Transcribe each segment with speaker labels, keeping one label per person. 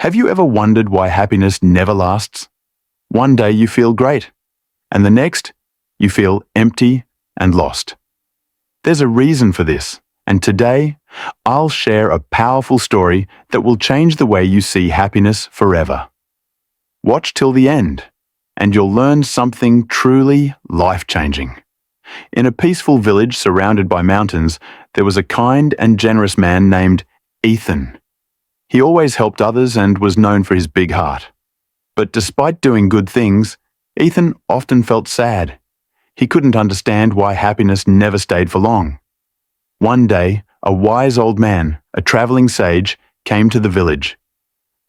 Speaker 1: Have you ever wondered why happiness never lasts? One day you feel great, and the next you feel empty and lost. There's a reason for this, and today I'll share a powerful story that will change the way you see happiness forever. Watch till the end, and you'll learn something truly life-changing. In a peaceful village surrounded by mountains, there was a kind and generous man named Ethan. He always helped others and was known for his big heart. But despite doing good things, Ethan often felt sad. He couldn't understand why happiness never stayed for long. One day, a wise old man, a traveling sage, came to the village.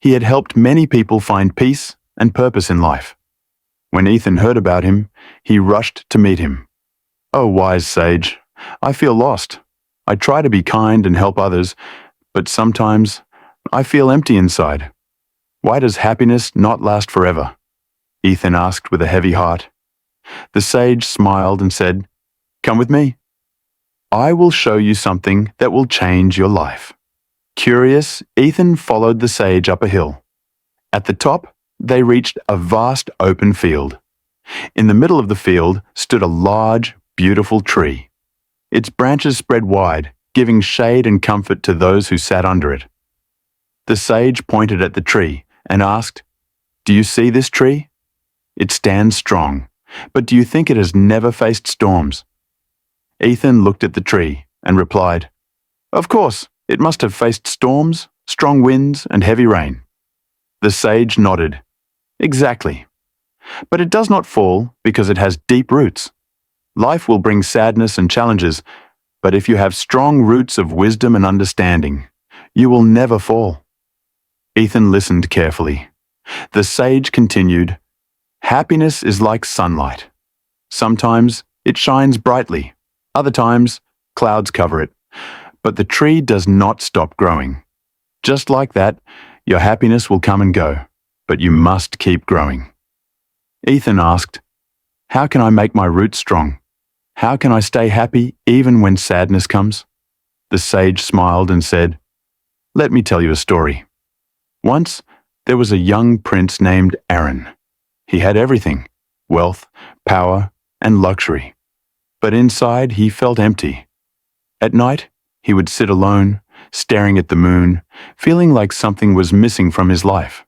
Speaker 1: He had helped many people find peace and purpose in life. When Ethan heard about him, he rushed to meet him. "Oh, wise sage, I feel lost. I try to be kind and help others, but sometimes I feel empty inside. Why does happiness not last forever?" Ethan asked with a heavy heart. The sage smiled and said, "Come with me. I will show you something that will change your life." Curious, Ethan followed the sage up a hill. At the top, they reached a vast open field. In the middle of the field stood a large, beautiful tree. Its branches spread wide, giving shade and comfort to those who sat under it. The sage pointed at the tree and asked, "Do you see this tree? It stands strong, but do you think it has never faced storms?" Ethan looked at the tree and replied, "Of course, it must have faced storms, strong winds, and heavy rain." The sage nodded. "Exactly. But it does not fall because it has deep roots. Life will bring sadness and challenges, but if you have strong roots of wisdom and understanding, you will never fall." Ethan listened carefully. The sage continued, "Happiness is like sunlight. Sometimes it shines brightly, other times clouds cover it, but the tree does not stop growing. Just like that, your happiness will come and go, but you must keep growing." Ethan asked, "How can I make my roots strong? How can I stay happy even when sadness comes?" The sage smiled and said, "Let me tell you a story. Once, there was a young prince named Aaron. He had everything: wealth, power, and luxury. But inside, he felt empty. At night, he would sit alone, staring at the moon, feeling like something was missing from his life.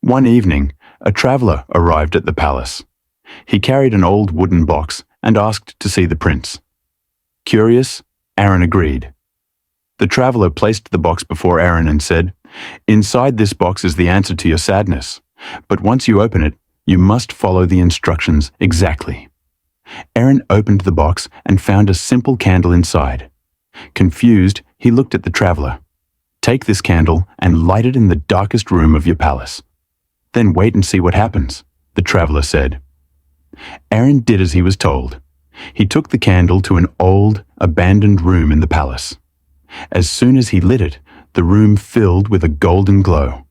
Speaker 1: One evening, a traveler arrived at the palace. He carried an old wooden box and asked to see the prince. Curious, Aaron agreed. The traveler placed the box before Aaron and said, "Inside this box is the answer to your sadness, but once you open it, you must follow the instructions exactly." Aaron opened the box and found a simple candle inside. Confused, he looked at the traveler. "Take this candle and light it in the darkest room of your palace. Then wait and see what happens," the traveler said. Aaron did as he was told. He took the candle to an old, abandoned room in the palace. As soon as he lit it, the room filled with a golden glow.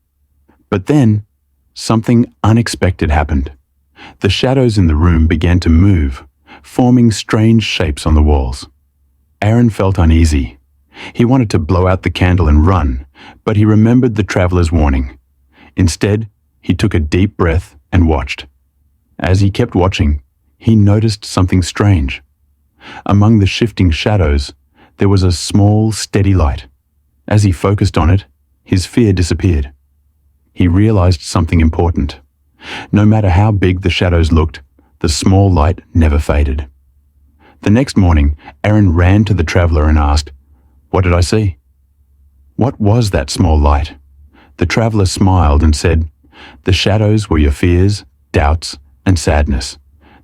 Speaker 1: But then, something unexpected happened. The shadows in the room began to move, forming strange shapes on the walls. Aaron felt uneasy. He wanted to blow out the candle and run, but he remembered the traveler's warning. Instead, he took a deep breath and watched. As he kept watching, he noticed something strange. Among the shifting shadows, there was a small, steady light. As he focused on it, his fear disappeared. He realized something important. No matter how big the shadows looked, the small light never faded. The next morning, Aaron ran to the traveler and asked, "What did I see?" "What was that small light?" The traveler smiled and said, "The shadows were your fears, doubts, and sadness.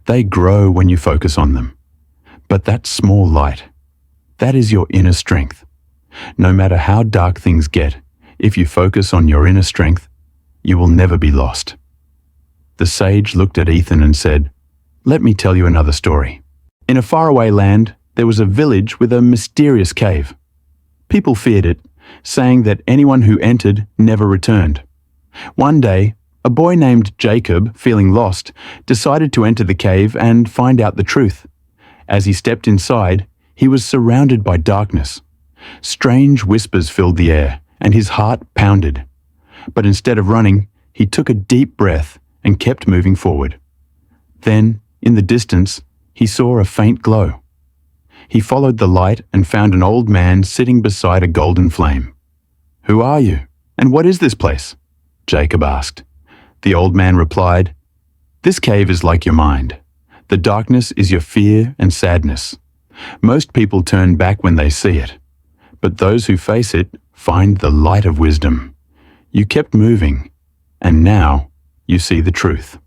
Speaker 1: They grow when you focus on them. But that small light, that is your inner strength. No matter how dark things get, if you focus on your inner strength, you will never be lost." The sage looked at Ethan and said, "Let me tell you another story. In a faraway land, there was a village with a mysterious cave. People feared it, saying that anyone who entered never returned. One day, a boy named Jacob, feeling lost, decided to enter the cave and find out the truth. As he stepped inside, he was surrounded by darkness. Strange whispers filled the air, and his heart pounded. But instead of running, he took a deep breath and kept moving forward. Then, in the distance, he saw a faint glow. He followed the light and found an old man sitting beside a golden flame. "Who are you, and what is this place?" Jacob asked. The old man replied, "This cave is like your mind. The darkness is your fear and sadness. Most people turn back when they see it, but those who face it find the light of wisdom. You kept moving, and now you see the truth."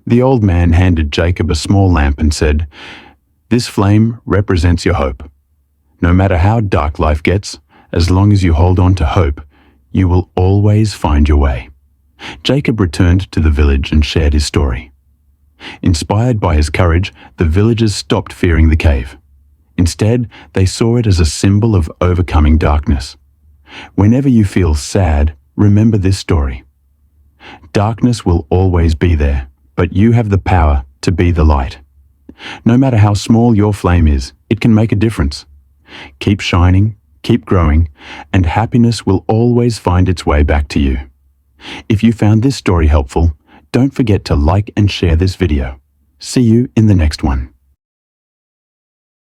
Speaker 1: The old man handed Jacob a small lamp and said, "This flame represents your hope. No matter how dark life gets, as long as you hold on to hope, you will always find your way." Jacob returned to the village and shared his story. Inspired by his courage, the villagers stopped fearing the cave. Instead, they saw it as a symbol of overcoming darkness. Whenever you feel sad, remember this story. Darkness will always be there, but you have the power to be the light. No matter how small your flame is, it can make a difference. Keep shining, keep growing, and happiness will always find its way back to you. If you found this story helpful, don't forget to like and share this video. See you in the next one.